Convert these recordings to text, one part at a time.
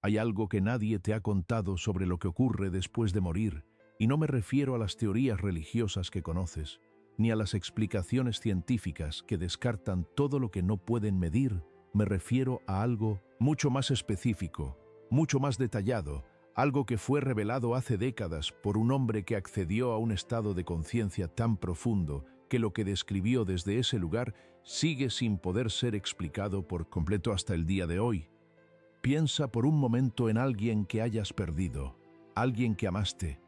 Hay algo que nadie te ha contado sobre lo que ocurre después de morir, y no me refiero a las teorías religiosas que conoces, ni a las explicaciones científicas que descartan todo lo que no pueden medir. Me refiero a algo mucho más específico, mucho más detallado, algo que fue revelado hace décadas por un hombre que accedió a un estado de conciencia tan profundo que lo que describió desde ese lugar sigue sin poder ser explicado por completo hasta el día de hoy. Piensa por un momento en alguien que hayas perdido, alguien que amaste,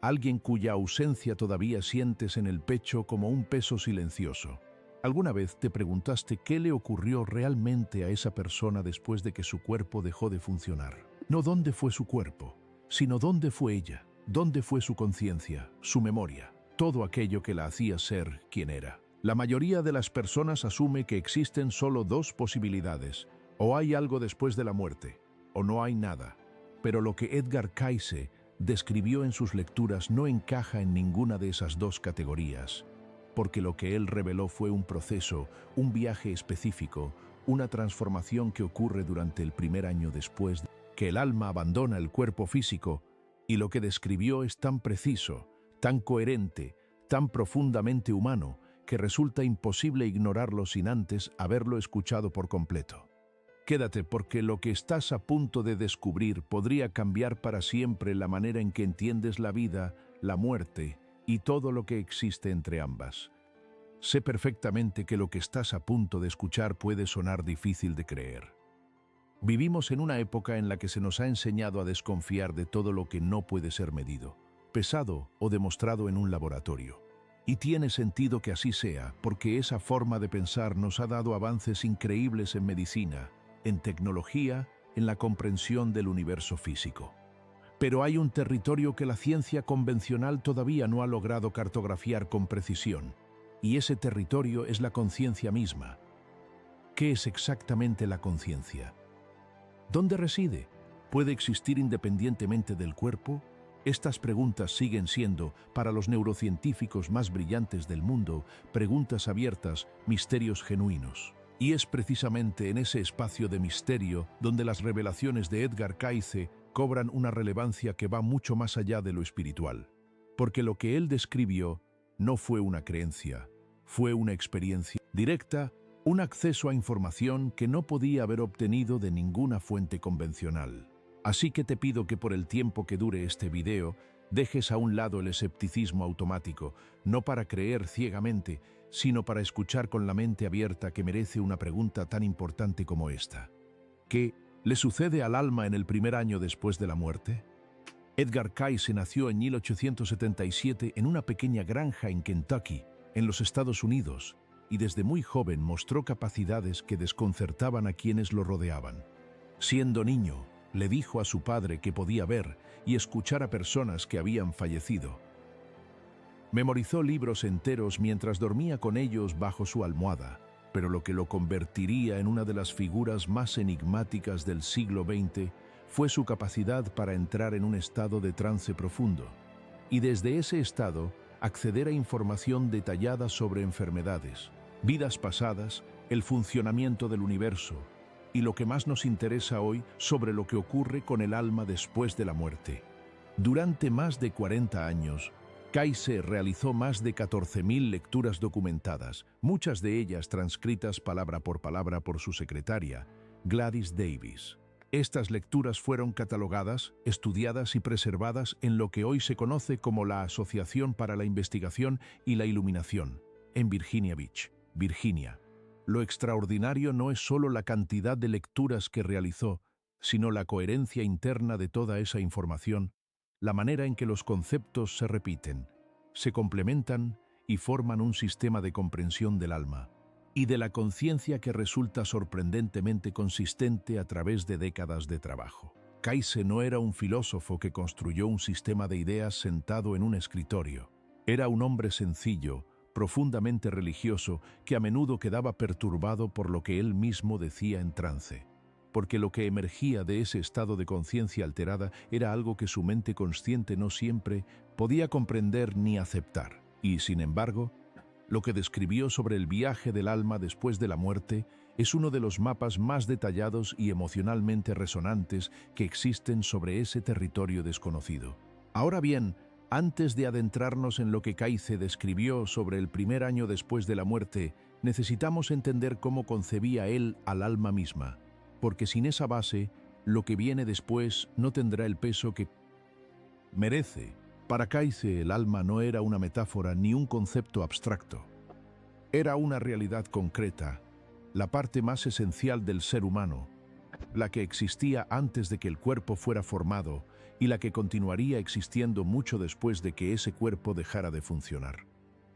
alguien cuya ausencia todavía sientes en el pecho como un peso silencioso. ¿Alguna vez te preguntaste qué le ocurrió realmente a esa persona después de que su cuerpo dejó de funcionar? No dónde fue su cuerpo, sino dónde fue ella, dónde fue su conciencia, su memoria, todo aquello que la hacía ser quien era. La mayoría de las personas asume que existen solo dos posibilidades: o hay algo después de la muerte, o no hay nada. Pero lo que Edgar Cayce describió en sus lecturas no encaja en ninguna de esas dos categorías, porque lo que él reveló fue un proceso, un viaje específico, una transformación que ocurre durante el primer año después de que el alma abandona el cuerpo físico, y lo que describió es tan preciso, tan coherente, tan profundamente humano, que resulta imposible ignorarlo sin antes haberlo escuchado por completo. Quédate, porque lo que estás a punto de descubrir podría cambiar para siempre la manera en que entiendes la vida, la muerte y todo lo que existe entre ambas. Sé perfectamente que lo que estás a punto de escuchar puede sonar difícil de creer. Vivimos en una época en la que se nos ha enseñado a desconfiar de todo lo que no puede ser medido, pesado o demostrado en un laboratorio. Y tiene sentido que así sea, porque esa forma de pensar nos ha dado avances increíbles en medicina, en tecnología, en la comprensión del universo físico. Pero hay un territorio que la ciencia convencional todavía no ha logrado cartografiar con precisión, y ese territorio es la conciencia misma. ¿Qué es exactamente la conciencia? ¿Dónde reside? ¿Puede existir independientemente del cuerpo? Estas preguntas siguen siendo, para los neurocientíficos más brillantes del mundo, preguntas abiertas, misterios genuinos. Y es precisamente en ese espacio de misterio donde las revelaciones de Edgar Cayce cobran una relevancia que va mucho más allá de lo espiritual. Porque lo que él describió no fue una creencia, fue una experiencia directa, un acceso a información que no podía haber obtenido de ninguna fuente convencional. Así que te pido que por el tiempo que dure este video, dejes a un lado el escepticismo automático, no para creer ciegamente, sino para escuchar con la mente abierta, que merece una pregunta tan importante como esta. ¿Qué le sucede al alma en el primer año después de la muerte? Edgar Cayce nació en 1877 en una pequeña granja en Kentucky, en los Estados Unidos, y desde muy joven mostró capacidades que desconcertaban a quienes lo rodeaban. Siendo niño, le dijo a su padre que podía ver y escuchar a personas que habían fallecido. Memorizó libros enteros mientras dormía con ellos bajo su almohada, pero lo que lo convertiría en una de las figuras más enigmáticas del siglo XX fue su capacidad para entrar en un estado de trance profundo, y desde ese estado acceder a información detallada sobre enfermedades, vidas pasadas, el funcionamiento del universo, y lo que más nos interesa hoy, sobre lo que ocurre con el alma después de la muerte. Durante más de 40 años, Cayce realizó más de 14.000 lecturas documentadas, muchas de ellas transcritas palabra por palabra por su secretaria, Gladys Davis. Estas lecturas fueron catalogadas, estudiadas y preservadas en lo que hoy se conoce como la Asociación para la Investigación y la Iluminación, en Virginia Beach, Virginia. Lo extraordinario no es solo la cantidad de lecturas que realizó, sino la coherencia interna de toda esa información, la manera en que los conceptos se repiten, se complementan y forman un sistema de comprensión del alma y de la conciencia que resulta sorprendentemente consistente a través de décadas de trabajo. Cayce no era un filósofo que construyó un sistema de ideas sentado en un escritorio. Era un hombre sencillo, profundamente religioso, que a menudo quedaba perturbado por lo que él mismo decía en trance, porque lo que emergía de ese estado de conciencia alterada era algo que su mente consciente no siempre podía comprender ni aceptar. Y, sin embargo, lo que describió sobre el viaje del alma después de la muerte es uno de los mapas más detallados y emocionalmente resonantes que existen sobre ese territorio desconocido. Ahora bien, antes de adentrarnos en lo que Kaize describió sobre el primer año después de la muerte, necesitamos entender cómo concebía él al alma misma, porque sin esa base, lo que viene después no tendrá el peso que merece. Para Kaize, el alma no era una metáfora ni un concepto abstracto. Era una realidad concreta, la parte más esencial del ser humano, la que existía antes de que el cuerpo fuera formado y la que continuaría existiendo mucho después de que ese cuerpo dejara de funcionar.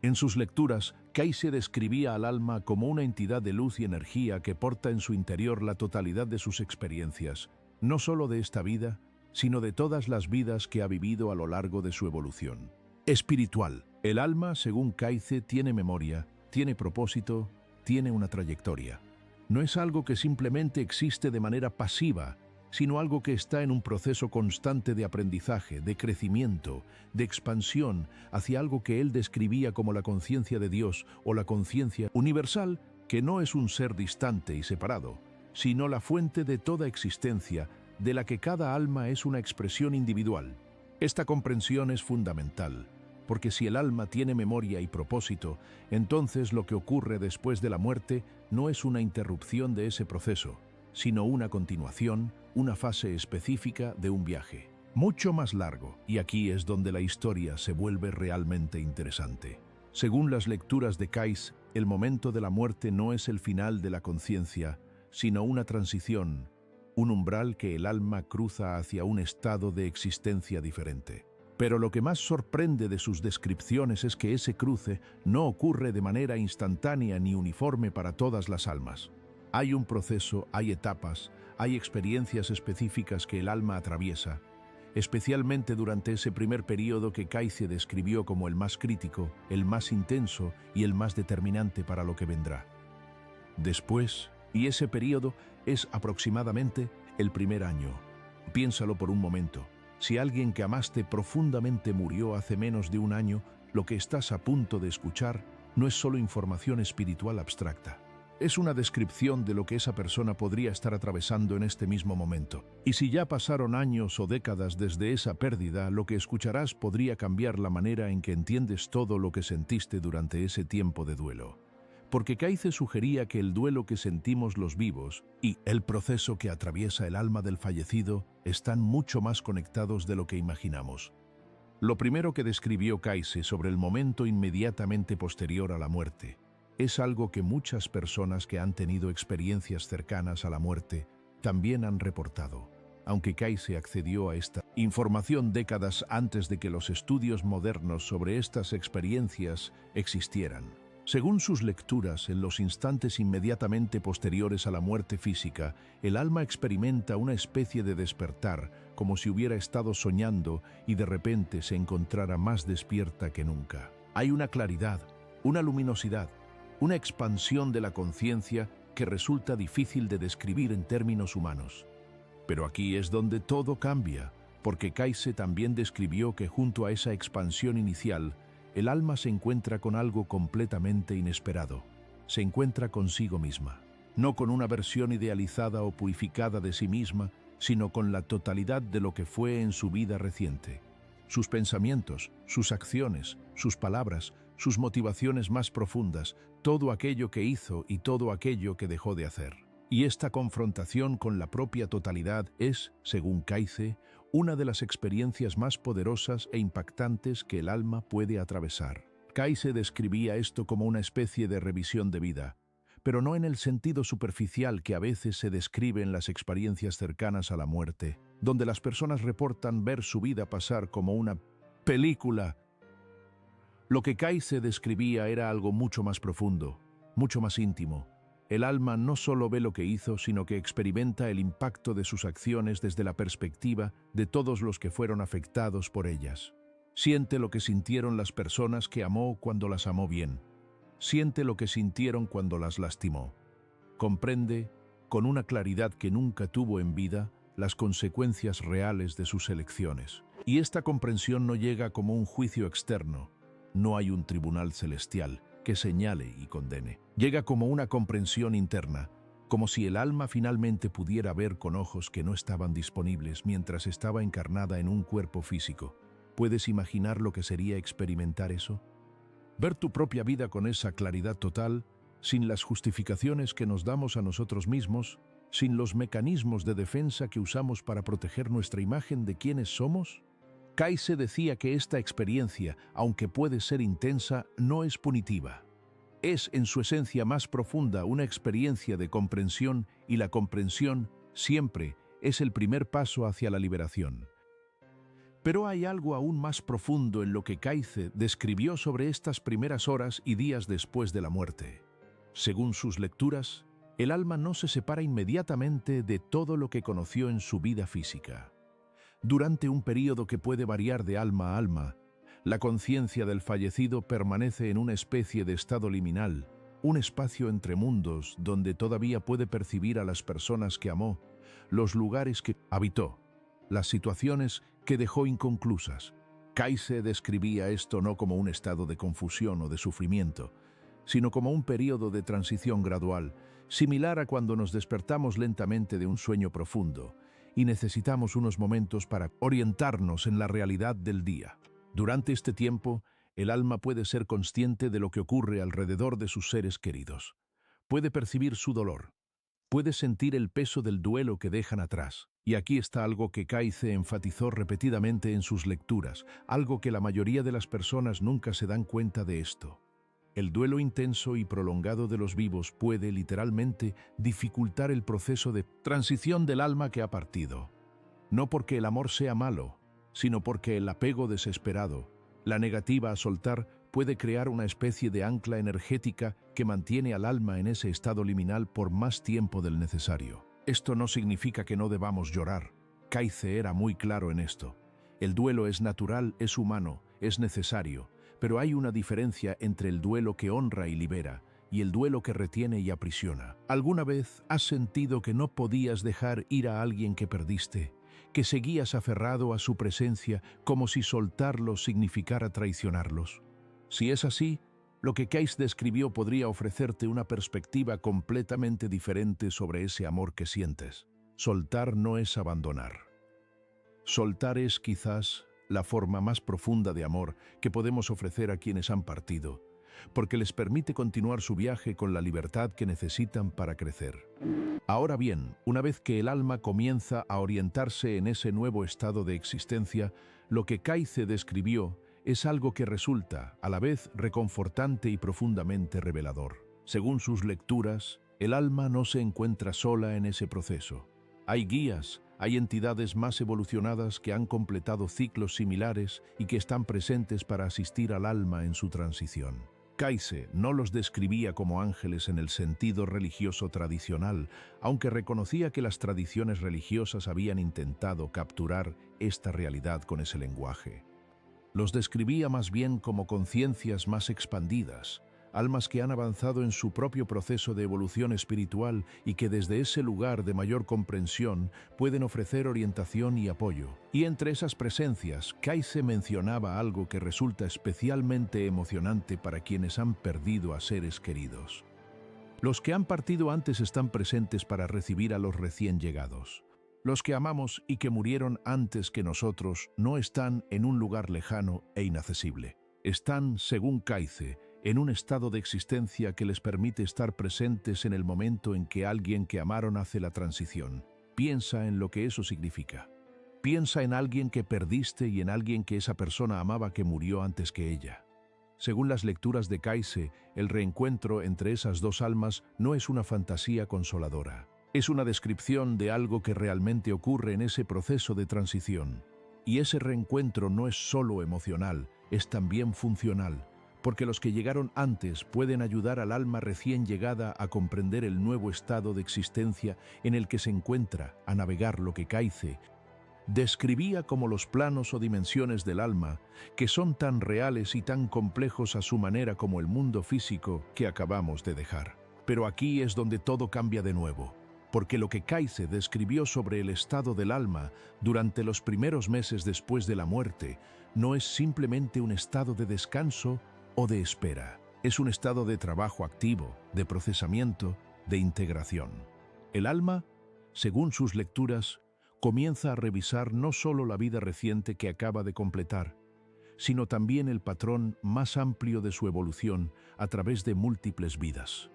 En sus lecturas, Kaize describía al alma como una entidad de luz y energía que porta en su interior la totalidad de sus experiencias, no solo de esta vida, sino de todas las vidas que ha vivido a lo largo de su evolución. Espiritual. El alma, según Kaize, tiene memoria, tiene propósito, tiene una trayectoria. No es algo que simplemente existe de manera pasiva, sino algo que está en un proceso constante de aprendizaje, de crecimiento, de expansión hacia algo que él describía como la conciencia de Dios o la conciencia universal, que no es un ser distante y separado, sino la fuente de toda existencia, de la que cada alma es una expresión individual. Esta comprensión es fundamental, porque si el alma tiene memoria y propósito, entonces lo que ocurre después de la muerte no es una interrupción de ese proceso, sino una continuación, una fase específica de un viaje, mucho más largo, y aquí es donde la historia se vuelve realmente interesante. Según las lecturas de Kaize, el momento de la muerte no es el final de la conciencia, sino una transición, un umbral que el alma cruza hacia un estado de existencia diferente. Pero lo que más sorprende de sus descripciones es que ese cruce no ocurre de manera instantánea ni uniforme para todas las almas. Hay un proceso, hay etapas, hay experiencias específicas que el alma atraviesa, especialmente durante ese primer periodo que Kaize describió como el más crítico, el más intenso y el más determinante para lo que vendrá. Después, y ese periodo es aproximadamente el primer año. Piénsalo por un momento. Si alguien que amaste profundamente murió hace menos de un año, lo que estás a punto de escuchar no es solo información espiritual abstracta. Es una descripción de lo que esa persona podría estar atravesando en este mismo momento. Y si ya pasaron años o décadas desde esa pérdida, lo que escucharás podría cambiar la manera en que entiendes todo lo que sentiste durante ese tiempo de duelo. Porque Kaize sugería que el duelo que sentimos los vivos y el proceso que atraviesa el alma del fallecido están mucho más conectados de lo que imaginamos. Lo primero que describió Kaize sobre el momento inmediatamente posterior a la muerte es algo que muchas personas que han tenido experiencias cercanas a la muerte también han reportado, aunque Kaize accedió a esta información décadas antes de que los estudios modernos sobre estas experiencias existieran. Según sus lecturas, en los instantes inmediatamente posteriores a la muerte física, el alma experimenta una especie de despertar, como si hubiera estado soñando y de repente se encontrara más despierta que nunca. Hay una claridad, una luminosidad, una expansión de la conciencia que resulta difícil de describir en términos humanos. Pero aquí es donde todo cambia, porque Kaize también describió que junto a esa expansión inicial, el alma se encuentra con algo completamente inesperado. Se encuentra consigo misma, no con una versión idealizada o purificada de sí misma, sino con la totalidad de lo que fue en su vida reciente. Sus pensamientos, sus acciones, sus palabras, sus motivaciones más profundas, todo aquello que hizo y todo aquello que dejó de hacer. Y esta confrontación con la propia totalidad es, según Kaize, una de las experiencias más poderosas e impactantes que el alma puede atravesar. Kaize describía esto como una especie de revisión de vida, pero no en el sentido superficial que a veces se describe en las experiencias cercanas a la muerte, donde las personas reportan ver su vida pasar como una película. Lo que Kaize describía era algo mucho más profundo, mucho más íntimo. El alma no solo ve lo que hizo, sino que experimenta el impacto de sus acciones desde la perspectiva de todos los que fueron afectados por ellas. Siente lo que sintieron las personas que amó cuando las amó bien. Siente lo que sintieron cuando las lastimó. Comprende, con una claridad que nunca tuvo en vida, las consecuencias reales de sus elecciones. Y esta comprensión no llega como un juicio externo. No hay un tribunal celestial que señale y condene. Llega como una comprensión interna, como si el alma finalmente pudiera ver con ojos que no estaban disponibles mientras estaba encarnada en un cuerpo físico. ¿Puedes imaginar lo que sería experimentar eso? Ver tu propia vida con esa claridad total, sin las justificaciones que nos damos a nosotros mismos, sin los mecanismos de defensa que usamos para proteger nuestra imagen de quiénes somos. Kayse decía que esta experiencia, aunque puede ser intensa, no es punitiva. Es en su esencia más profunda una experiencia de comprensión, y la comprensión siempre es el primer paso hacia la liberación. Pero hay algo aún más profundo en lo que Kayse describió sobre estas primeras horas y días después de la muerte. Según sus lecturas, el alma no se separa inmediatamente de todo lo que conoció en su vida física. Durante un período que puede variar de alma a alma, la conciencia del fallecido permanece en una especie de estado liminal, un espacio entre mundos donde todavía puede percibir a las personas que amó, los lugares que habitó, las situaciones que dejó inconclusas. Kayse describía esto no como un estado de confusión o de sufrimiento, sino como un período de transición gradual, similar a cuando nos despertamos lentamente de un sueño profundo y necesitamos unos momentos para orientarnos en la realidad del día. Durante este tiempo, el alma puede ser consciente de lo que ocurre alrededor de sus seres queridos. Puede percibir su dolor. Puede sentir el peso del duelo que dejan atrás. Y aquí está algo que Kayse enfatizó repetidamente en sus lecturas, algo que la mayoría de las personas nunca se dan cuenta de esto. El duelo intenso y prolongado de los vivos puede literalmente dificultar el proceso de transición del alma que ha partido. No porque el amor sea malo, sino porque el apego desesperado, la negativa a soltar, puede crear una especie de ancla energética que mantiene al alma en ese estado liminal por más tiempo del necesario. Esto no significa que no debamos llorar. Kayse era muy claro en esto. El duelo es natural, es humano, es necesario, pero hay una diferencia entre el duelo que honra y libera y el duelo que retiene y aprisiona. ¿Alguna vez has sentido que no podías dejar ir a alguien que perdiste, que seguías aferrado a su presencia como si soltarlo significara traicionarlos? Si es así, lo que Kayse describió podría ofrecerte una perspectiva completamente diferente sobre ese amor que sientes. Soltar no es abandonar. Soltar es quizás la forma más profunda de amor que podemos ofrecer a quienes han partido, porque les permite continuar su viaje con la libertad que necesitan para crecer. Ahora bien, una vez que el alma comienza a orientarse en ese nuevo estado de existencia, lo que Kayse describió es algo que resulta, a la vez, reconfortante y profundamente revelador. Según sus lecturas, el alma no se encuentra sola en ese proceso. Hay guías, hay entidades más evolucionadas que han completado ciclos similares y que están presentes para asistir al alma en su transición. Kayse no los describía como ángeles en el sentido religioso tradicional, aunque reconocía que las tradiciones religiosas habían intentado capturar esta realidad con ese lenguaje. Los describía más bien como conciencias más expandidas, almas que han avanzado en su propio proceso de evolución espiritual y que desde ese lugar de mayor comprensión pueden ofrecer orientación y apoyo. Y entre esas presencias, Kayse mencionaba algo que resulta especialmente emocionante para quienes han perdido a seres queridos. Los que han partido antes están presentes para recibir a los recién llegados. Los que amamos y que murieron antes que nosotros no están en un lugar lejano e inaccesible. Están, según Kayse, en un estado de existencia que les permite estar presentes en el momento en que alguien que amaron hace la transición. Piensa en lo que eso significa. Piensa en alguien que perdiste y en alguien que esa persona amaba que murió antes que ella. Según las lecturas de Kayse, el reencuentro entre esas dos almas no es una fantasía consoladora. Es una descripción de algo que realmente ocurre en ese proceso de transición. Y ese reencuentro no es solo emocional, es también funcional, porque los que llegaron antes pueden ayudar al alma recién llegada a comprender el nuevo estado de existencia en el que se encuentra, a navegar lo que Kayse describía como los planos o dimensiones del alma, que son tan reales y tan complejos a su manera como el mundo físico que acabamos de dejar. Pero aquí es donde todo cambia de nuevo, porque lo que Kayse describió sobre el estado del alma durante los primeros meses después de la muerte no es simplemente un estado de descanso o de espera. Es un estado de trabajo activo, de procesamiento, de integración. El alma, según sus lecturas, comienza a revisar no solo la vida reciente que acaba de completar, sino también el patrón más amplio de su evolución a través de múltiples vidas.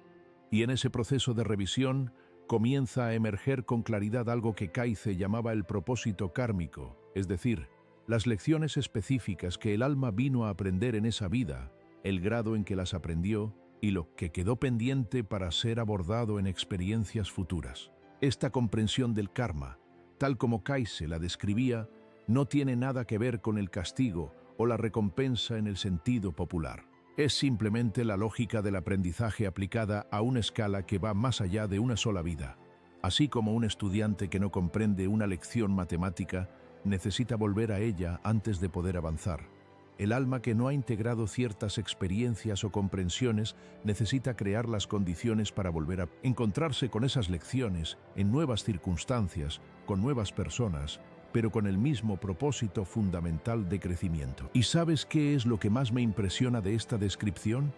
Y en ese proceso de revisión comienza a emerger con claridad algo que Kaize llamaba el propósito kármico, es decir, las lecciones específicas que el alma vino a aprender en esa vida, el grado en que las aprendió y lo que quedó pendiente para ser abordado en experiencias futuras. Esta comprensión del karma, tal como Kaize la describía, no tiene nada que ver con el castigo o la recompensa en el sentido popular. Es simplemente la lógica del aprendizaje aplicada a una escala que va más allá de una sola vida. Así como un estudiante que no comprende una lección matemática necesita volver a ella antes de poder avanzar. El alma que no ha integrado ciertas experiencias o comprensiones necesita crear las condiciones para volver a encontrarse con esas lecciones en nuevas circunstancias, con nuevas personas, pero con el mismo propósito fundamental de crecimiento. ¿Y sabes qué es lo que más me impresiona de esta descripción?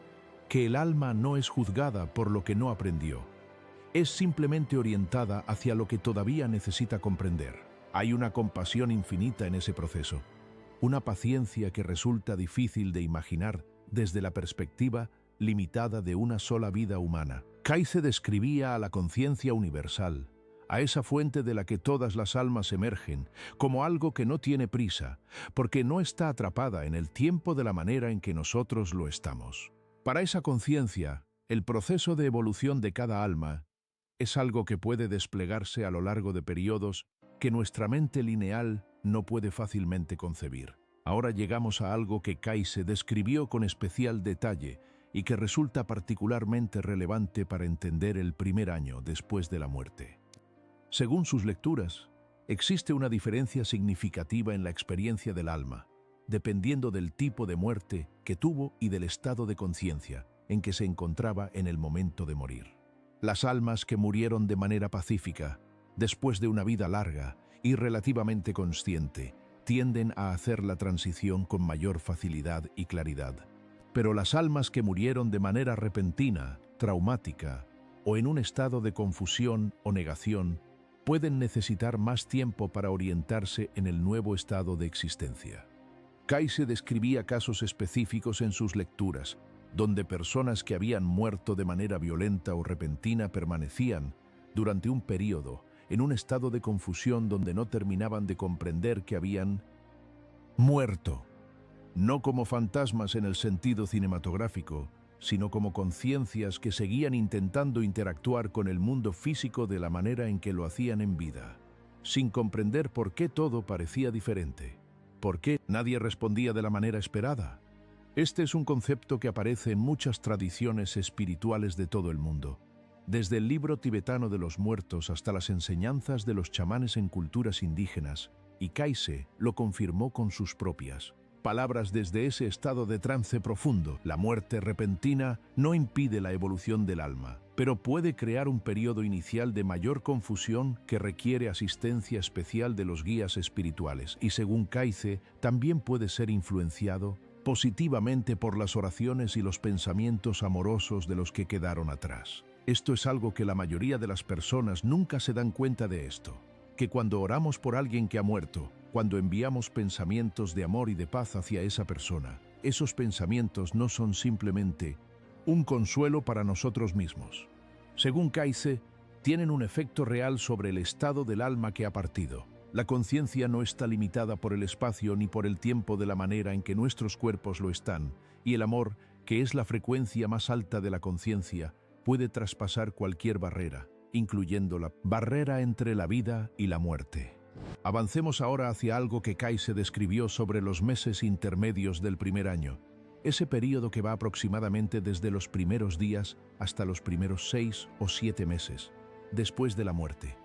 Que el alma no es juzgada por lo que no aprendió. Es simplemente orientada hacia lo que todavía necesita comprender. Hay una compasión infinita en ese proceso, una paciencia que resulta difícil de imaginar desde la perspectiva limitada de una sola vida humana. Kaize describía a la conciencia universal, a esa fuente de la que todas las almas emergen, como algo que no tiene prisa, porque no está atrapada en el tiempo de la manera en que nosotros lo estamos. Para esa conciencia, el proceso de evolución de cada alma es algo que puede desplegarse a lo largo de periodos que nuestra mente lineal no puede fácilmente concebir. Ahora llegamos a algo que Kaize describió con especial detalle y que resulta particularmente relevante para entender el primer año después de la muerte. Según sus lecturas, existe una diferencia significativa en la experiencia del alma, dependiendo del tipo de muerte que tuvo y del estado de conciencia en que se encontraba en el momento de morir. Las almas que murieron de manera pacífica, después de una vida larga y relativamente consciente, tienden a hacer la transición con mayor facilidad y claridad. Pero las almas que murieron de manera repentina, traumática o en un estado de confusión o negación, pueden necesitar más tiempo para orientarse en el nuevo estado de existencia. Kaize describía casos específicos en sus lecturas, donde personas que habían muerto de manera violenta o repentina permanecían, durante un periodo, en un estado de confusión donde no terminaban de comprender que habían muerto, no como fantasmas en el sentido cinematográfico, sino como conciencias que seguían intentando interactuar con el mundo físico de la manera en que lo hacían en vida, sin comprender por qué todo parecía diferente, por qué nadie respondía de la manera esperada. Este es un concepto que aparece en muchas tradiciones espirituales de todo el mundo, desde el libro tibetano de los muertos hasta las enseñanzas de los chamanes en culturas indígenas, y Kaize lo confirmó con sus propias palabras desde ese estado de trance profundo. La muerte repentina no impide la evolución del alma, pero puede crear un periodo inicial de mayor confusión que requiere asistencia especial de los guías espirituales y, según Kaize, también puede ser influenciado positivamente por las oraciones y los pensamientos amorosos de los que quedaron atrás. Esto es algo que la mayoría de las personas nunca se dan cuenta de esto, que cuando oramos por alguien que ha muerto, cuando enviamos pensamientos de amor y de paz hacia esa persona, esos pensamientos no son simplemente un consuelo para nosotros mismos. Según Kaize, tienen un efecto real sobre el estado del alma que ha partido. La conciencia no está limitada por el espacio ni por el tiempo de la manera en que nuestros cuerpos lo están, y el amor, que es la frecuencia más alta de la conciencia, puede traspasar cualquier barrera, incluyendo la barrera entre la vida y la muerte. Avancemos ahora hacia algo que Kaize describió sobre los meses intermedios del primer año, ese periodo que va aproximadamente desde los primeros días hasta los primeros 6 o 7 meses, después de la muerte.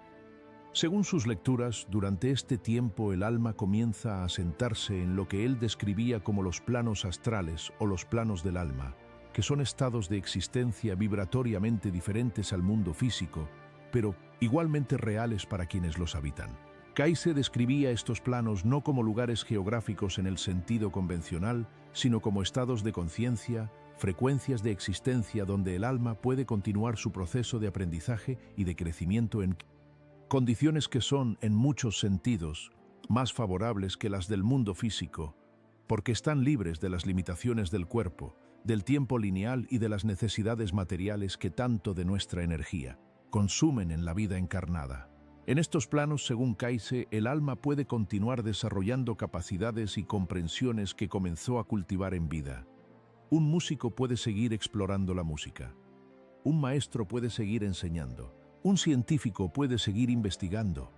Según sus lecturas, durante este tiempo el alma comienza a asentarse en lo que él describía como los planos astrales o los planos del alma, que son estados de existencia vibratoriamente diferentes al mundo físico, pero igualmente reales para quienes los habitan. Kaize describía estos planos no como lugares geográficos en el sentido convencional, sino como estados de conciencia, frecuencias de existencia donde el alma puede continuar su proceso de aprendizaje y de crecimiento en condiciones que son, en muchos sentidos, más favorables que las del mundo físico, porque están libres de las limitaciones del cuerpo, del tiempo lineal y de las necesidades materiales que tanto de nuestra energía consumen en la vida encarnada. En estos planos, según Kaize, el alma puede continuar desarrollando capacidades y comprensiones que comenzó a cultivar en vida. Un músico puede seguir explorando la música. Un maestro puede seguir enseñando. Un científico puede seguir investigando.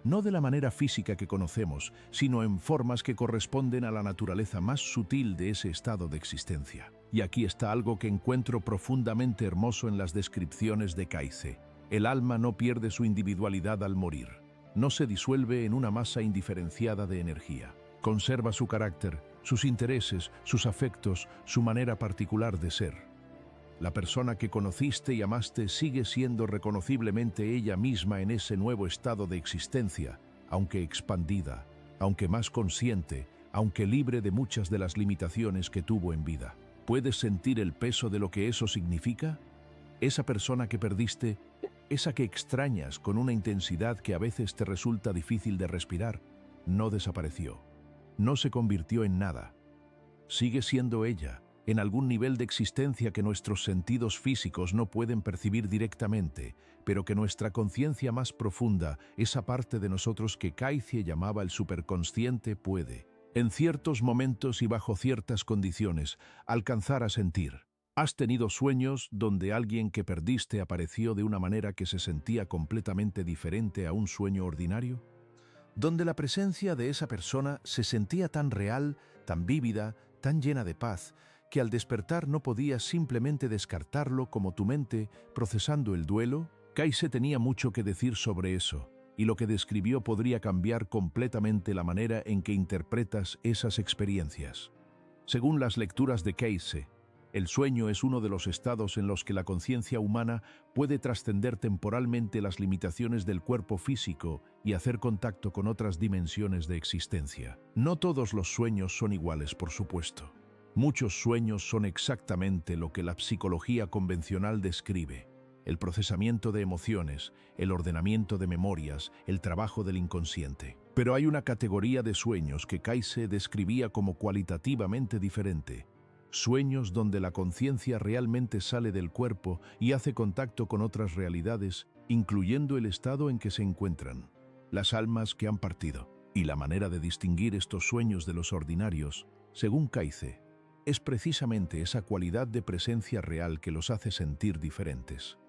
No de la manera física que conocemos, sino en formas que corresponden a la naturaleza más sutil de ese estado de existencia. Y aquí está algo que encuentro profundamente hermoso en las descripciones de Kaize. El alma no pierde su individualidad al morir. No se disuelve en una masa indiferenciada de energía. Conserva su carácter, sus intereses, sus afectos, su manera particular de ser. La persona que conociste y amaste sigue siendo reconociblemente ella misma en ese nuevo estado de existencia, aunque expandida, aunque más consciente, aunque libre de muchas de las limitaciones que tuvo en vida. ¿Puedes sentir el peso de lo que eso significa? Esa persona que perdiste, esa que extrañas con una intensidad que a veces te resulta difícil de respirar, no desapareció. No se convirtió en nada. Sigue siendo ella, en algún nivel de existencia que nuestros sentidos físicos no pueden percibir directamente, pero que nuestra conciencia más profunda, esa parte de nosotros que Kaize llamaba el superconsciente, puede, en ciertos momentos y bajo ciertas condiciones, alcanzar a sentir. ¿Has tenido sueños donde alguien que perdiste apareció de una manera que se sentía completamente diferente a un sueño ordinario? Donde la presencia de esa persona se sentía tan real, tan vívida, tan llena de paz, que al despertar no podías simplemente descartarlo como tu mente, procesando el duelo. Kaize tenía mucho que decir sobre eso, y lo que describió podría cambiar completamente la manera en que interpretas esas experiencias. Según las lecturas de Kaize, el sueño es uno de los estados en los que la conciencia humana puede trascender temporalmente las limitaciones del cuerpo físico y hacer contacto con otras dimensiones de existencia. No todos los sueños son iguales, por supuesto. Muchos sueños son exactamente lo que la psicología convencional describe: el procesamiento de emociones, el ordenamiento de memorias, el trabajo del inconsciente. Pero hay una categoría de sueños que Kaize describía como cualitativamente diferente. Sueños donde la conciencia realmente sale del cuerpo y hace contacto con otras realidades, incluyendo el estado en que se encuentran las almas que han partido. Y la manera de distinguir estos sueños de los ordinarios, según Kaize, es precisamente esa cualidad de presencia real que los hace sentir diferentes.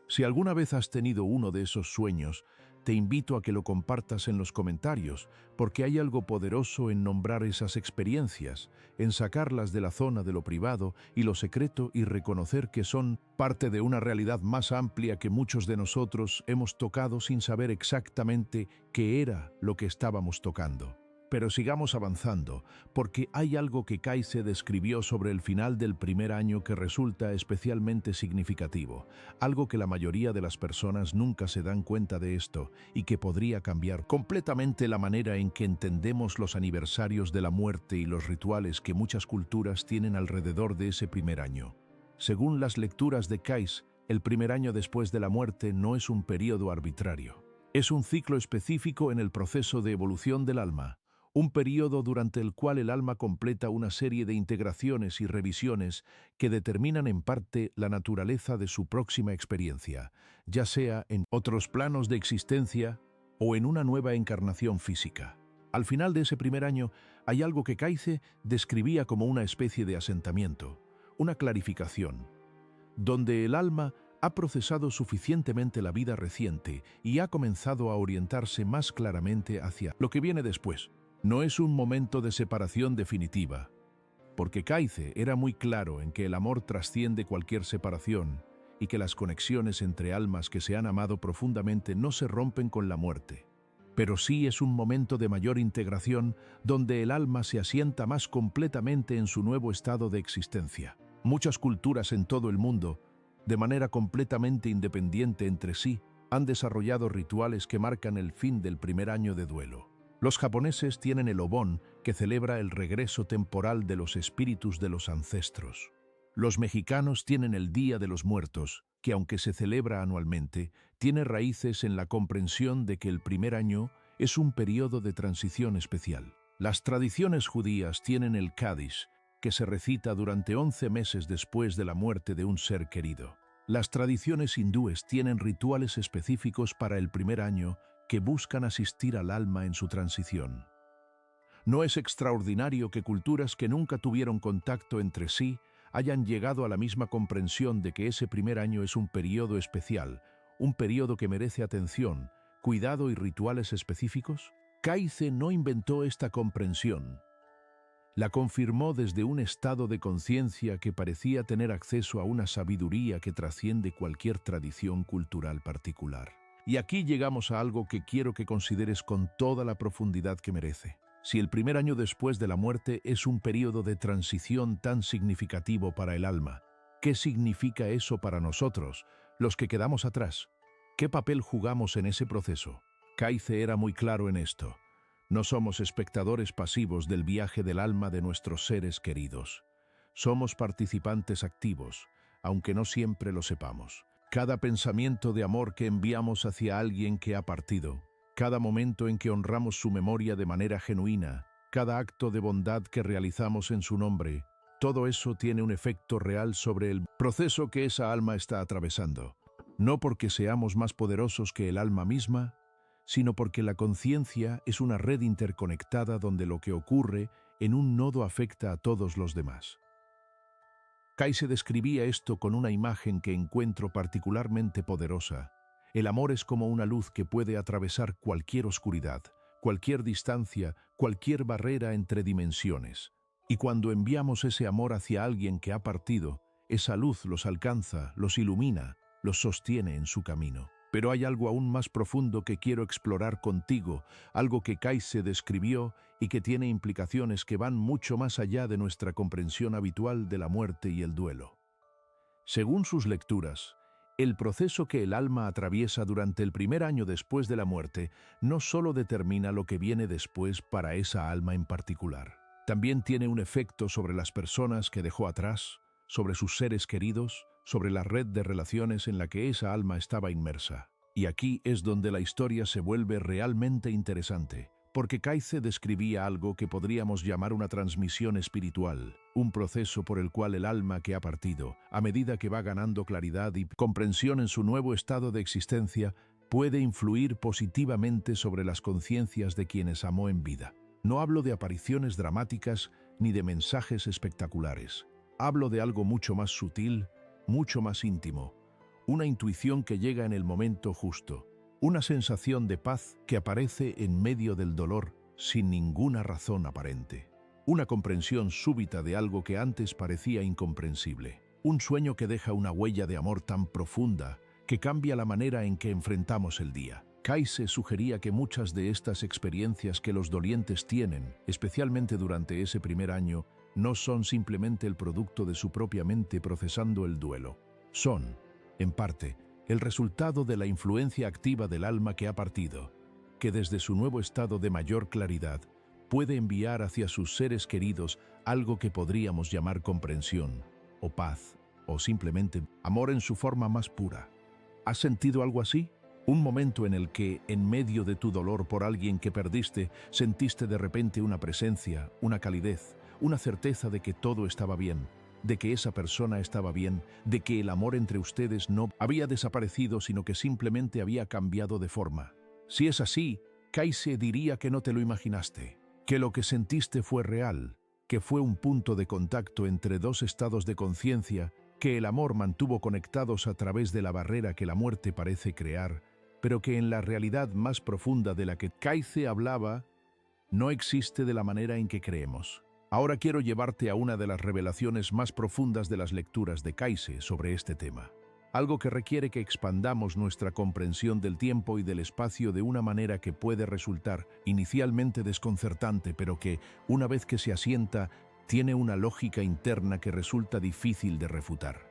Si alguna vez has tenido uno de esos sueños, te invito a que lo compartas en los comentarios, porque hay algo poderoso en nombrar esas experiencias, en sacarlas de la zona de lo privado y lo secreto y reconocer que son parte de una realidad más amplia que muchos de nosotros hemos tocado sin saber exactamente qué era lo que estábamos tocando. Pero sigamos avanzando, porque hay algo que Kaize describió sobre el final del primer año que resulta especialmente significativo, algo que la mayoría de las personas nunca se dan cuenta de esto y que podría cambiar completamente la manera en que entendemos los aniversarios de la muerte y los rituales que muchas culturas tienen alrededor de ese primer año. Según las lecturas de Kaize, el primer año después de la muerte no es un periodo arbitrario. Es un ciclo específico en el proceso de evolución del alma. Un periodo durante el cual el alma completa una serie de integraciones y revisiones que determinan en parte la naturaleza de su próxima experiencia, ya sea en otros planos de existencia o en una nueva encarnación física. Al final de ese primer año hay algo que Kaize describía como una especie de asentamiento, una clarificación, donde el alma ha procesado suficientemente la vida reciente y ha comenzado a orientarse más claramente hacia lo que viene después. No es un momento de separación definitiva, porque Kaize era muy claro en que el amor trasciende cualquier separación y que las conexiones entre almas que se han amado profundamente no se rompen con la muerte. Pero sí es un momento de mayor integración donde el alma se asienta más completamente en su nuevo estado de existencia. Muchas culturas en todo el mundo, de manera completamente independiente entre sí, han desarrollado rituales que marcan el fin del primer año de duelo. Los japoneses tienen el Obon, que celebra el regreso temporal de los espíritus de los ancestros. Los mexicanos tienen el Día de los Muertos, que aunque se celebra anualmente, tiene raíces en la comprensión de que el primer año es un periodo de transición especial. Las tradiciones judías tienen el Kadish, que se recita durante 11 meses después de la muerte de un ser querido. Las tradiciones hindúes tienen rituales específicos para el primer año que buscan asistir al alma en su transición. No es extraordinario que culturas que nunca tuvieron contacto entre sí hayan llegado a la misma comprensión de que ese primer año es un periodo especial, un periodo que merece atención, cuidado y rituales específicos. Kaize no inventó esta comprensión. La confirmó desde un estado de conciencia que parecía tener acceso a una sabiduría que trasciende cualquier tradición cultural particular. Y aquí llegamos a algo que quiero que consideres con toda la profundidad que merece. Si el primer año después de la muerte es un periodo de transición tan significativo para el alma, ¿qué significa eso para nosotros, los que quedamos atrás? ¿Qué papel jugamos en ese proceso? Kaize era muy claro en esto. No somos espectadores pasivos del viaje del alma de nuestros seres queridos. Somos participantes activos, aunque no siempre lo sepamos. Cada pensamiento de amor que enviamos hacia alguien que ha partido, cada momento en que honramos su memoria de manera genuina, cada acto de bondad que realizamos en su nombre, todo eso tiene un efecto real sobre el proceso que esa alma está atravesando. No porque seamos más poderosos que el alma misma, sino porque la conciencia es una red interconectada donde lo que ocurre en un nodo afecta a todos los demás. Kaize describía esto con una imagen que encuentro particularmente poderosa. El amor es como una luz que puede atravesar cualquier oscuridad, cualquier distancia, cualquier barrera entre dimensiones. Y cuando enviamos ese amor hacia alguien que ha partido, esa luz los alcanza, los ilumina, los sostiene en su camino. Pero hay algo aún más profundo que quiero explorar contigo, algo que Kaize describió y que tiene implicaciones que van mucho más allá de nuestra comprensión habitual de la muerte y el duelo. Según sus lecturas, el proceso que el alma atraviesa durante el primer año después de la muerte no solo determina lo que viene después para esa alma en particular, también tiene un efecto sobre las personas que dejó atrás, sobre sus seres queridos, sobre la red de relaciones en la que esa alma estaba inmersa. Y aquí es donde la historia se vuelve realmente interesante, porque Kaize describía algo que podríamos llamar una transmisión espiritual, un proceso por el cual el alma que ha partido, a medida que va ganando claridad y comprensión en su nuevo estado de existencia, puede influir positivamente sobre las conciencias de quienes amó en vida. No hablo de apariciones dramáticas ni de mensajes espectaculares. Hablo de algo mucho más sutil, mucho más íntimo, una intuición que llega en el momento justo, una sensación de paz que aparece en medio del dolor sin ninguna razón aparente, una comprensión súbita de algo que antes parecía incomprensible, un sueño que deja una huella de amor tan profunda que cambia la manera en que enfrentamos el día. Kaize sugería que muchas de estas experiencias que los dolientes tienen, especialmente durante ese primer año, no son simplemente el producto de su propia mente procesando el duelo. Son, en parte, el resultado de la influencia activa del alma que ha partido, que desde su nuevo estado de mayor claridad puede enviar hacia sus seres queridos algo que podríamos llamar comprensión, o paz, o simplemente amor en su forma más pura. ¿Has sentido algo así? Un momento en el que, en medio de tu dolor por alguien que perdiste, sentiste de repente una presencia, una calidez, una certeza de que todo estaba bien, de que esa persona estaba bien, de que el amor entre ustedes no había desaparecido, sino que simplemente había cambiado de forma. Si es así, Kaize diría que no te lo imaginaste, que lo que sentiste fue real, que fue un punto de contacto entre dos estados de conciencia que el amor mantuvo conectados a través de la barrera que la muerte parece crear, pero que en la realidad más profunda de la que Kaize hablaba, no existe de la manera en que creemos. Ahora quiero llevarte a una de las revelaciones más profundas de las lecturas de Kaize sobre este tema. Algo que requiere que expandamos nuestra comprensión del tiempo y del espacio de una manera que puede resultar inicialmente desconcertante, pero que, una vez que se asienta, tiene una lógica interna que resulta difícil de refutar.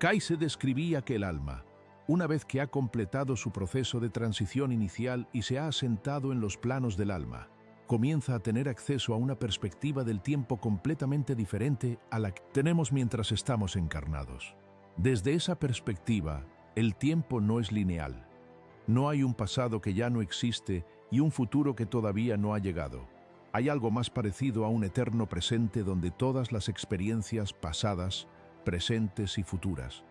Kaize describía que el alma, una vez que ha completado su proceso de transición inicial y se ha asentado en los planos del alma, comienza a tener acceso a una perspectiva del tiempo completamente diferente a la que tenemos mientras estamos encarnados. Desde esa perspectiva, el tiempo no es lineal. No hay un pasado que ya no existe y un futuro que todavía no ha llegado. Hay algo más parecido a un eterno presente donde todas las experiencias pasadas, presentes y futuras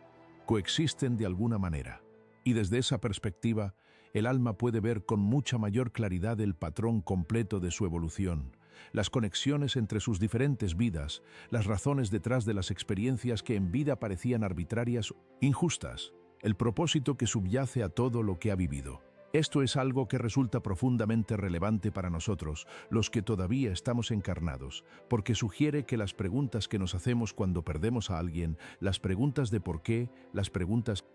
coexisten de alguna manera. Y desde esa perspectiva, el alma puede ver con mucha mayor claridad el patrón completo de su evolución, las conexiones entre sus diferentes vidas, las razones detrás de las experiencias que en vida parecían arbitrarias, injustas, el propósito que subyace a todo lo que ha vivido. Esto es algo que resulta profundamente relevante para nosotros, los que todavía estamos encarnados, porque sugiere que las preguntas que nos hacemos cuando perdemos a alguien, las preguntas de por qué, las preguntas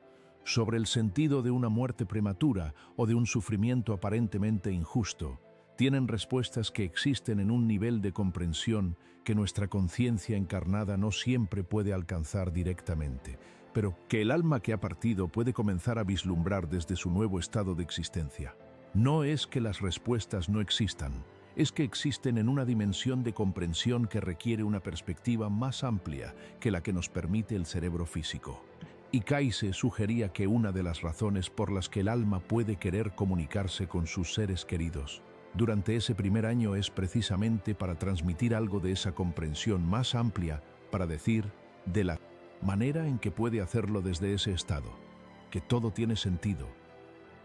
sobre el sentido de una muerte prematura o de un sufrimiento aparentemente injusto, tienen respuestas que existen en un nivel de comprensión que nuestra conciencia encarnada no siempre puede alcanzar directamente, pero que el alma que ha partido puede comenzar a vislumbrar desde su nuevo estado de existencia. No es que las respuestas no existan, es que existen en una dimensión de comprensión que requiere una perspectiva más amplia que la que nos permite el cerebro físico. Y Kayse sugería que una de las razones por las que el alma puede querer comunicarse con sus seres queridos durante ese primer año es precisamente para transmitir algo de esa comprensión más amplia, para decir, de la manera en que puede hacerlo desde ese estado, que todo tiene sentido,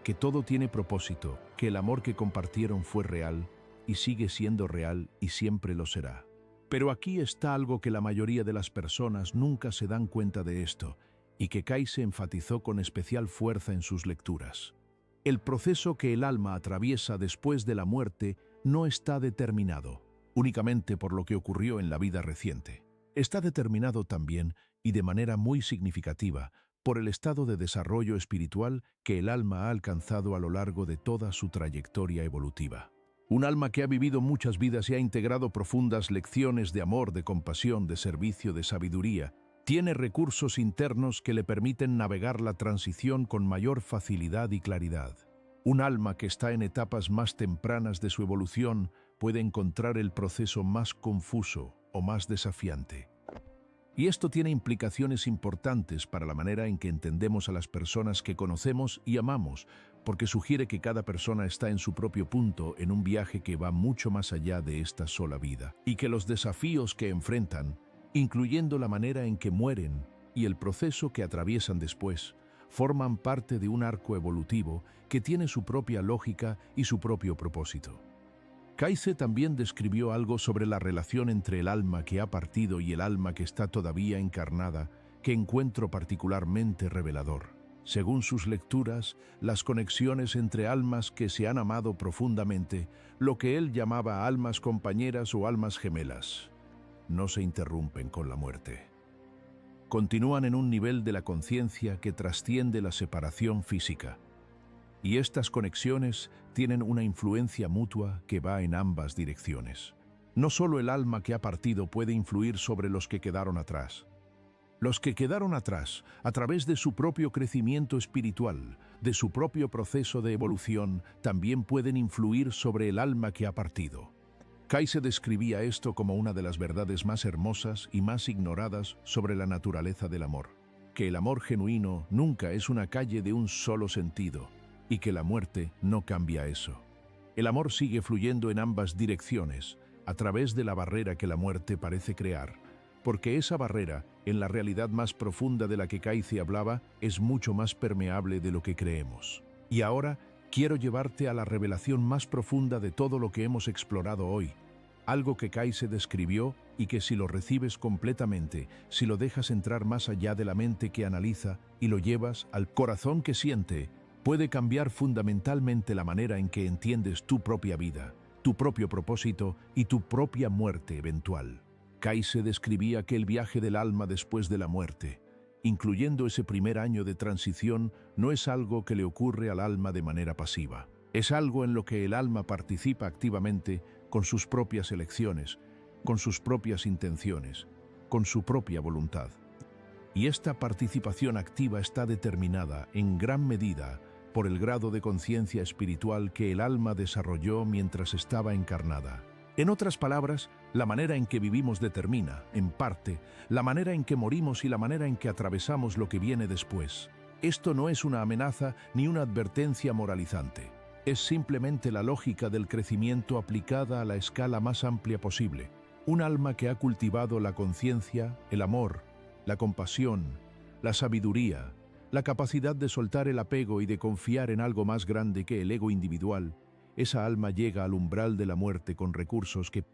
que todo tiene propósito, que el amor que compartieron fue real y sigue siendo real y siempre lo será. Pero aquí está algo que la mayoría de las personas nunca se dan cuenta de esto, y que Kayse enfatizó con especial fuerza en sus lecturas. El proceso que el alma atraviesa después de la muerte no está determinado únicamente por lo que ocurrió en la vida reciente. Está determinado también, y de manera muy significativa, por el estado de desarrollo espiritual que el alma ha alcanzado a lo largo de toda su trayectoria evolutiva. Un alma que ha vivido muchas vidas y ha integrado profundas lecciones de amor, de compasión, de servicio, de sabiduría, tiene recursos internos que le permiten navegar la transición con mayor facilidad y claridad. Un alma que está en etapas más tempranas de su evolución puede encontrar el proceso más confuso o más desafiante. Y esto tiene implicaciones importantes para la manera en que entendemos a las personas que conocemos y amamos, porque sugiere que cada persona está en su propio punto en un viaje que va mucho más allá de esta sola vida, y que los desafíos que enfrentan, incluyendo la manera en que mueren y el proceso que atraviesan después, forman parte de un arco evolutivo que tiene su propia lógica y su propio propósito. Kayse también describió algo sobre la relación entre el alma que ha partido y el alma que está todavía encarnada, que encuentro particularmente revelador. Según sus lecturas, las conexiones entre almas que se han amado profundamente, lo que él llamaba almas compañeras o almas gemelas, no se interrumpen con la muerte. Continúan en un nivel de la conciencia que trasciende la separación física. Y estas conexiones tienen una influencia mutua que va en ambas direcciones. No solo el alma que ha partido puede influir sobre los que quedaron atrás. Los que quedaron atrás, a través de su propio crecimiento espiritual, de su propio proceso de evolución, también pueden influir sobre el alma que ha partido. Kayse describía esto como una de las verdades más hermosas y más ignoradas sobre la naturaleza del amor, que el amor genuino nunca es una calle de un solo sentido, y que la muerte no cambia eso. El amor sigue fluyendo en ambas direcciones, a través de la barrera que la muerte parece crear, porque esa barrera, en la realidad más profunda de la que Kayse hablaba, es mucho más permeable de lo que creemos. Y ahora, quiero llevarte a la revelación más profunda de todo lo que hemos explorado hoy, algo que Kayse describió y que si lo recibes completamente, si lo dejas entrar más allá de la mente que analiza y lo llevas al corazón que siente, puede cambiar fundamentalmente la manera en que entiendes tu propia vida, tu propio propósito y tu propia muerte eventual. Kayse describía que el viaje del alma después de la muerte, incluyendo ese primer año de transición, no es algo que le ocurre al alma de manera pasiva. Es algo en lo que el alma participa activamente con sus propias elecciones, con sus propias intenciones, con su propia voluntad. Y esta participación activa está determinada, en gran medida, por el grado de conciencia espiritual que el alma desarrolló mientras estaba encarnada. En otras palabras, la manera en que vivimos determina, en parte, la manera en que morimos y la manera en que atravesamos lo que viene después. Esto no es una amenaza ni una advertencia moralizante. Es simplemente la lógica del crecimiento aplicada a la escala más amplia posible. Un alma que ha cultivado la conciencia, el amor, la compasión, la sabiduría, la capacidad de soltar el apego y de confiar en algo más grande que el ego individual, esa alma llega al umbral de la muerte con recursos que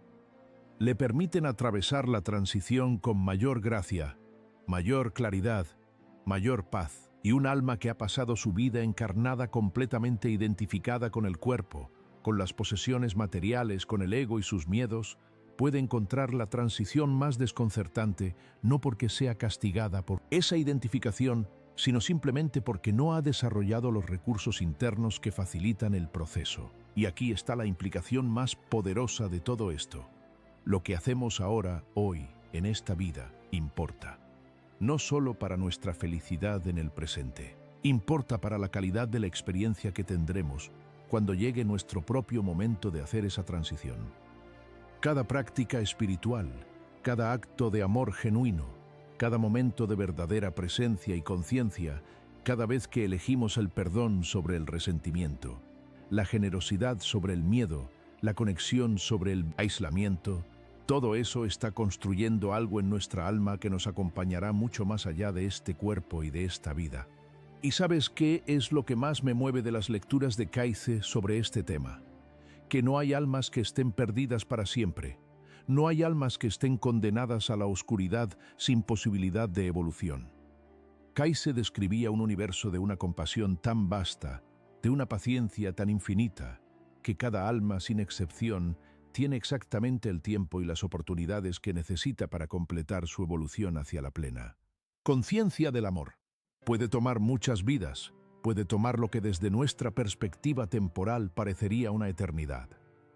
le permiten atravesar la transición con mayor gracia, mayor claridad, mayor paz. Y un alma que ha pasado su vida encarnada completamente identificada con el cuerpo, con las posesiones materiales, con el ego y sus miedos, puede encontrar la transición más desconcertante no porque sea castigada por esa identificación, sino simplemente porque no ha desarrollado los recursos internos que facilitan el proceso. Y aquí está la implicación más poderosa de todo esto. Lo que hacemos ahora, hoy, en esta vida, importa. No solo para nuestra felicidad en el presente, importa para la calidad de la experiencia que tendremos cuando llegue nuestro propio momento de hacer esa transición. Cada práctica espiritual, cada acto de amor genuino, cada momento de verdadera presencia y conciencia, cada vez que elegimos el perdón sobre el resentimiento, la generosidad sobre el miedo, la conexión sobre el aislamiento, todo eso está construyendo algo en nuestra alma que nos acompañará mucho más allá de este cuerpo y de esta vida. ¿Y sabes qué es lo que más me mueve de las lecturas de Kaize sobre este tema? Que no hay almas que estén perdidas para siempre. No hay almas que estén condenadas a la oscuridad sin posibilidad de evolución. Kaize describía un universo de una compasión tan vasta, de una paciencia tan infinita, que cada alma, sin excepción, tiene exactamente el tiempo y las oportunidades que necesita para completar su evolución hacia la plena conciencia del amor. Puede tomar muchas vidas, puede tomar lo que desde nuestra perspectiva temporal parecería una eternidad.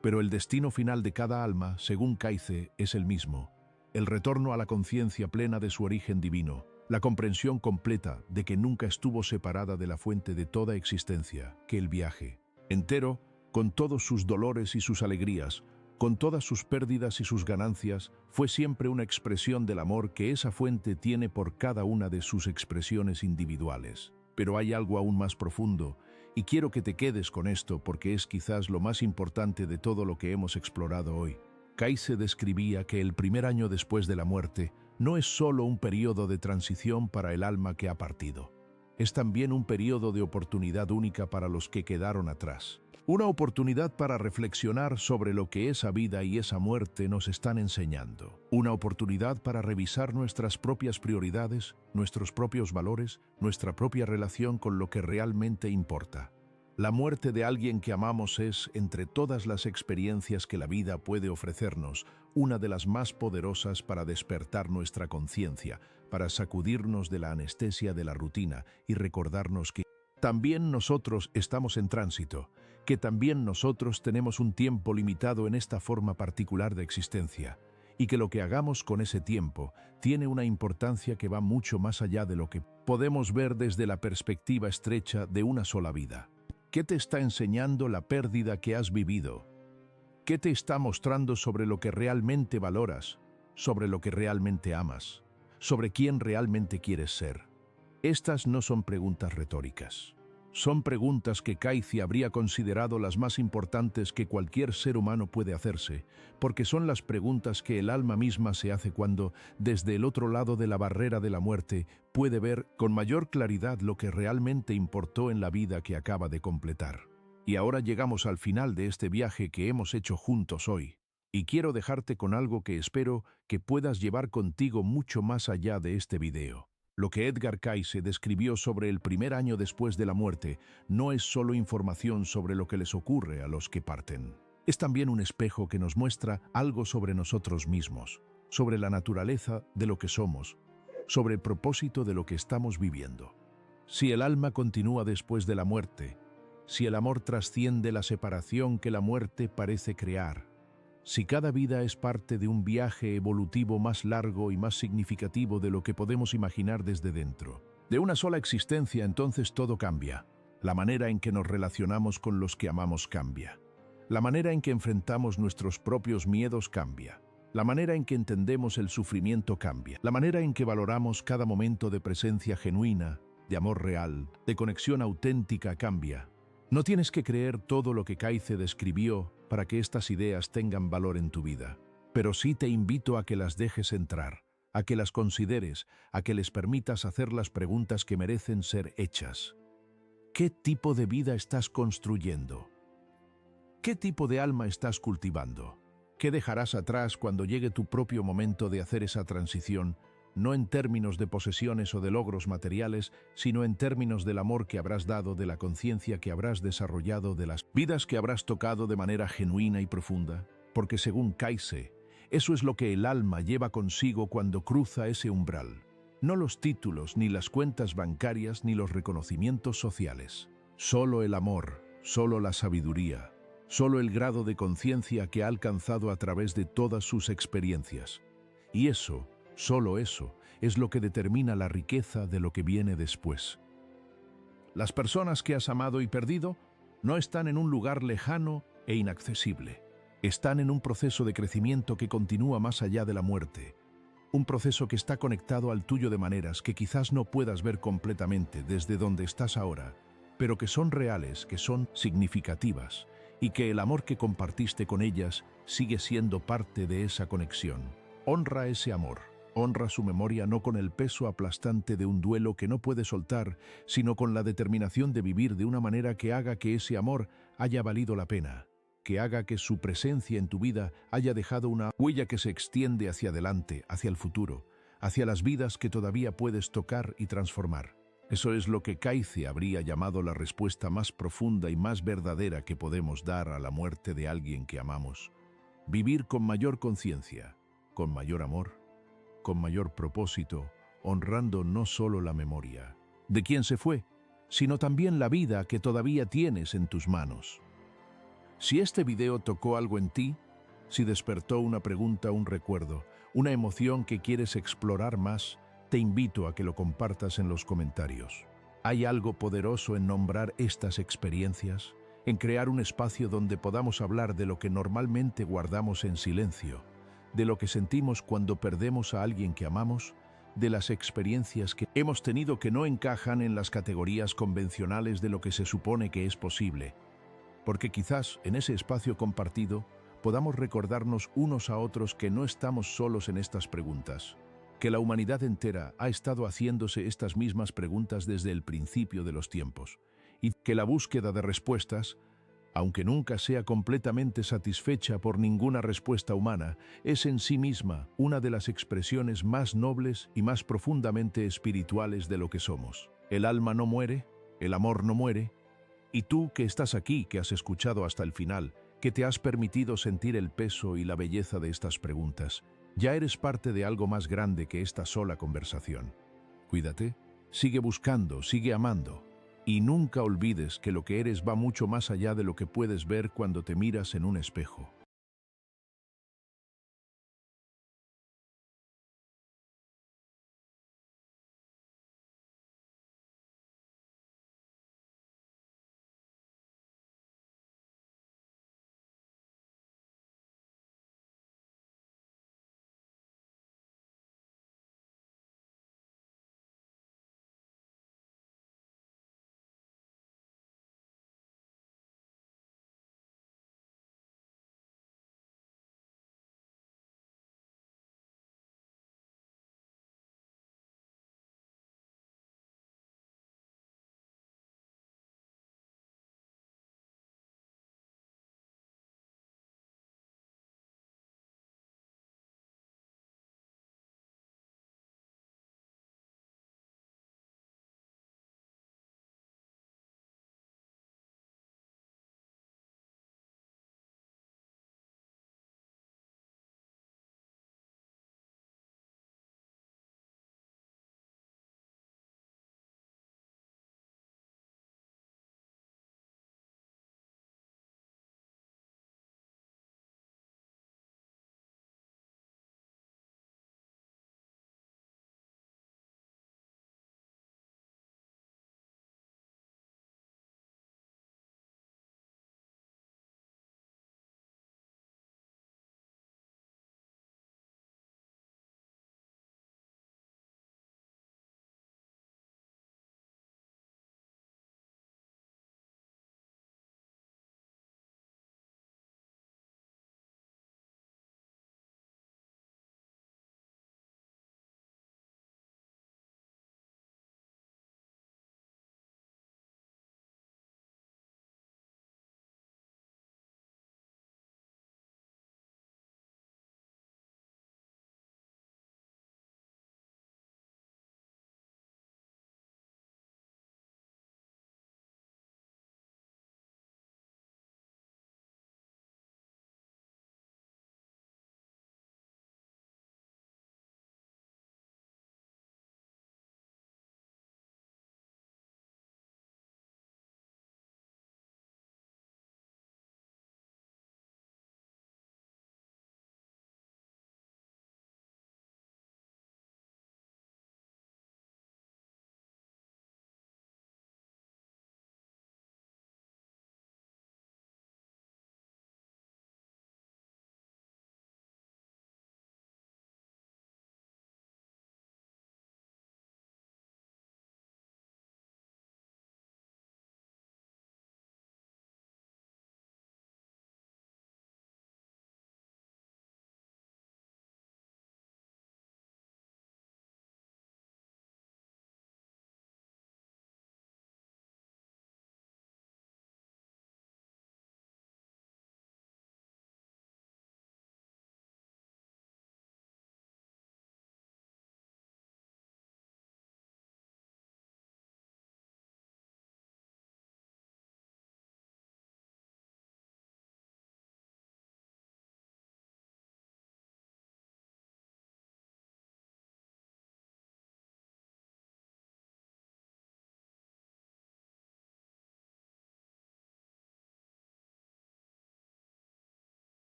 Pero el destino final de cada alma, según Kaize, es el mismo: el retorno a la conciencia plena de su origen divino, la comprensión completa de que nunca estuvo separada de la fuente de toda existencia, que el viaje entero, con todos sus dolores y sus alegrías, con todas sus pérdidas y sus ganancias, fue siempre una expresión del amor que esa fuente tiene por cada una de sus expresiones individuales. Pero hay algo aún más profundo, y quiero que te quedes con esto porque es quizás lo más importante de todo lo que hemos explorado hoy. Kaize describía que el primer año después de la muerte no es solo un periodo de transición para el alma que ha partido. Es también un periodo de oportunidad única para los que quedaron atrás. Una oportunidad para reflexionar sobre lo que esa vida y esa muerte nos están enseñando. Una oportunidad para revisar nuestras propias prioridades, nuestros propios valores, nuestra propia relación con lo que realmente importa. La muerte de alguien que amamos es, entre todas las experiencias que la vida puede ofrecernos, una de las más poderosas para despertar nuestra conciencia, para sacudirnos de la anestesia de la rutina y recordarnos que también nosotros estamos en tránsito, que también nosotros tenemos un tiempo limitado en esta forma particular de existencia, y que lo que hagamos con ese tiempo tiene una importancia que va mucho más allá de lo que podemos ver desde la perspectiva estrecha de una sola vida. ¿Qué te está enseñando la pérdida que has vivido? ¿Qué te está mostrando sobre lo que realmente valoras, sobre lo que realmente amas, sobre quién realmente quieres ser? Estas no son preguntas retóricas. Son preguntas que Kaize habría considerado las más importantes que cualquier ser humano puede hacerse, porque son las preguntas que el alma misma se hace cuando, desde el otro lado de la barrera de la muerte, puede ver con mayor claridad lo que realmente importó en la vida que acaba de completar. Y ahora llegamos al final de este viaje que hemos hecho juntos hoy. Y quiero dejarte con algo que espero que puedas llevar contigo mucho más allá de este video. Lo que Edgar Cayce describió sobre el primer año después de la muerte no es solo información sobre lo que les ocurre a los que parten. Es también un espejo que nos muestra algo sobre nosotros mismos, sobre la naturaleza de lo que somos, sobre el propósito de lo que estamos viviendo. Si el alma continúa después de la muerte, si el amor trasciende la separación que la muerte parece crear, si cada vida es parte de un viaje evolutivo más largo y más significativo de lo que podemos imaginar desde dentro, de una sola existencia, entonces todo cambia. La manera en que nos relacionamos con los que amamos cambia. La manera en que enfrentamos nuestros propios miedos cambia. La manera en que entendemos el sufrimiento cambia. La manera en que valoramos cada momento de presencia genuina, de amor real, de conexión auténtica cambia. No tienes que creer todo lo que Kaize describió para que estas ideas tengan valor en tu vida, pero sí te invito a que las dejes entrar, a que las consideres, a que les permitas hacer las preguntas que merecen ser hechas. ¿Qué tipo de vida estás construyendo? ¿Qué tipo de alma estás cultivando? ¿Qué dejarás atrás cuando llegue tu propio momento de hacer esa transición, no en términos de posesiones o de logros materiales, sino en términos del amor que habrás dado, de la conciencia que habrás desarrollado, de las vidas que habrás tocado de manera genuina y profunda? Porque según Kaize, eso es lo que el alma lleva consigo cuando cruza ese umbral. No los títulos, ni las cuentas bancarias, ni los reconocimientos sociales. Solo el amor, solo la sabiduría, solo el grado de conciencia que ha alcanzado a través de todas sus experiencias. Y eso, solo eso, es lo que determina la riqueza de lo que viene después. Las personas que has amado y perdido no están en un lugar lejano e inaccesible. Están en un proceso de crecimiento que continúa más allá de la muerte. Un proceso que está conectado al tuyo de maneras que quizás no puedas ver completamente desde donde estás ahora, pero que son reales, que son significativas, y que el amor que compartiste con ellas sigue siendo parte de esa conexión. Honra ese amor, honra su memoria no con el peso aplastante de un duelo que no puede soltar, sino con la determinación de vivir de una manera que haga que ese amor haya valido la pena, que haga que su presencia en tu vida haya dejado una huella que se extiende hacia adelante, hacia el futuro, hacia las vidas que todavía puedes tocar y transformar. Eso es lo que Kaize habría llamado la respuesta más profunda y más verdadera que podemos dar a la muerte de alguien que amamos. Vivir con mayor conciencia, con mayor amor, con mayor propósito, honrando no solo la memoria de quien se fue, sino también la vida que todavía tienes en tus manos. Si este video tocó algo en ti, si despertó una pregunta, un recuerdo, una emoción que quieres explorar más, te invito a que lo compartas en los comentarios. ¿Hay algo poderoso en nombrar estas experiencias? En crear un espacio donde podamos hablar de lo que normalmente guardamos en silencio, de lo que sentimos cuando perdemos a alguien que amamos, de las experiencias que hemos tenido que no encajan en las categorías convencionales de lo que se supone que es posible. Porque quizás en ese espacio compartido podamos recordarnos unos a otros que no estamos solos en estas preguntas, que la humanidad entera ha estado haciéndose estas mismas preguntas desde el principio de los tiempos, y que la búsqueda de respuestas, aunque nunca sea completamente satisfecha por ninguna respuesta humana, es en sí misma una de las expresiones más nobles y más profundamente espirituales de lo que somos. El alma no muere, el amor no muere, y tú que estás aquí, que has escuchado hasta el final, que te has permitido sentir el peso y la belleza de estas preguntas, ya eres parte de algo más grande que esta sola conversación. Cuídate, sigue buscando, sigue amando, y nunca olvides que lo que eres va mucho más allá de lo que puedes ver cuando te miras en un espejo.